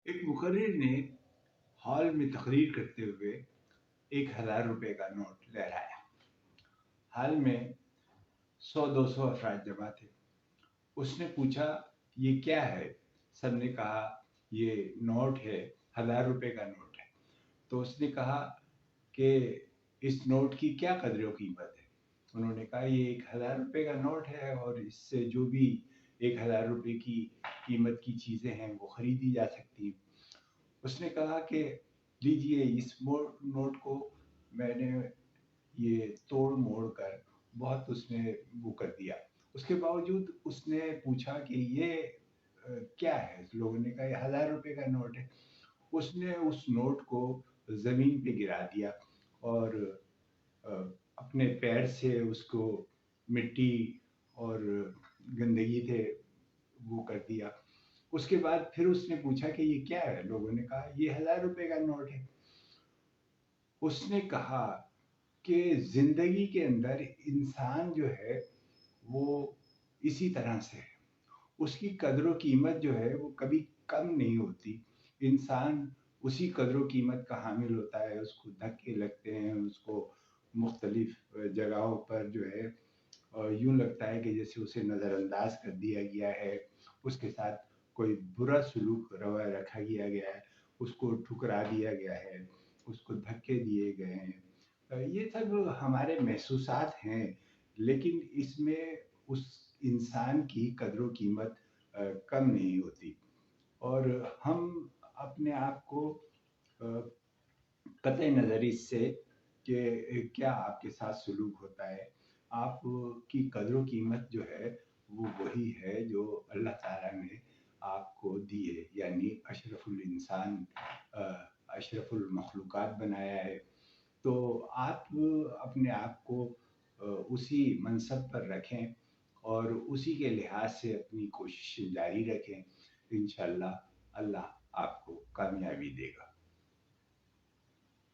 ایک مقرر نے ہال میں تقریر کرتے ہوئے 1,000 روپے کا نوٹ لہرایا۔ ہال میں 100-200 افراد جمع تھے۔ اس نے پوچھا یہ کیا ہے؟ سب نے کہا یہ نوٹ ہے، 1,000 روپے کا نوٹ ہے۔ تو اس نے کہا کہ اس نوٹ کی کیا قدر و قیمت ہے؟ انہوں نے کہا یہ 1,000 روپے کا نوٹ ہے اور اس سے جو بھی 1,000 روپے کی قیمت کی چیزیں ہیں وہ خریدی جا سکتی ہیں۔ اس نے کہا کہ لیجئے اس نوٹ کو میں نے یہ توڑ موڑ کر بہت اس میں وہ کر دیا۔ اس کے باوجود اس نے پوچھا کہ یہ کیا ہے؟ لوگوں نے کہا یہ 1,000 روپے کا نوٹ ہے۔ اس نے اس نوٹ کو زمین پہ گرا دیا اور اپنے پیر سے اس کو مٹی اور گندگی تھے وہ کر دیا۔ اس کے بعد پھر اس نے پوچھا کہ یہ کیا ہے؟ لوگوں نے کہا یہ 1,000 روپے کا نوٹ ہے۔ اس نے کہا کہ زندگی کے اندر انسان جو ہے وہ اسی طرح سے ہے، اس کی قدر و قیمت جو ہے وہ کبھی کم نہیں ہوتی۔ انسان اسی قدر و قیمت کا حامل ہوتا ہے، اس کو دھکے لگتے ہیں، اس کو مختلف جگہوں پر جو ہے یوں لگتا ہے کہ جیسے اسے نظر انداز کر دیا گیا ہے، اس کے ساتھ کوئی برا سلوک رویہ رکھا گیا ہے، اس کو ٹھکرا دیا گیا ہے، اس کو دھکے دیے گئے ہیں۔ یہ سب ہمارے محسوسات ہیں، لیکن اس میں اس انسان کی قدر و قیمت کم نہیں ہوتی۔ اور ہم اپنے آپ کو قطع نظر اس سے کہ کیا آپ کے ساتھ سلوک ہوتا ہے، آپ کی قدر و قیمت جو ہے وہ وہی ہے جو اللہ تعالیٰ نے آپ کو دی ہے، یعنی اشرف الانسان، اشرف المخلوقات بنایا ہے۔ تو آپ اپنے آپ کو اسی منصب پر رکھیں اور اسی کے لحاظ سے اپنی کوششیں جاری رکھیں۔ انشاءاللہ اللہ آپ کو کامیابی دے گا۔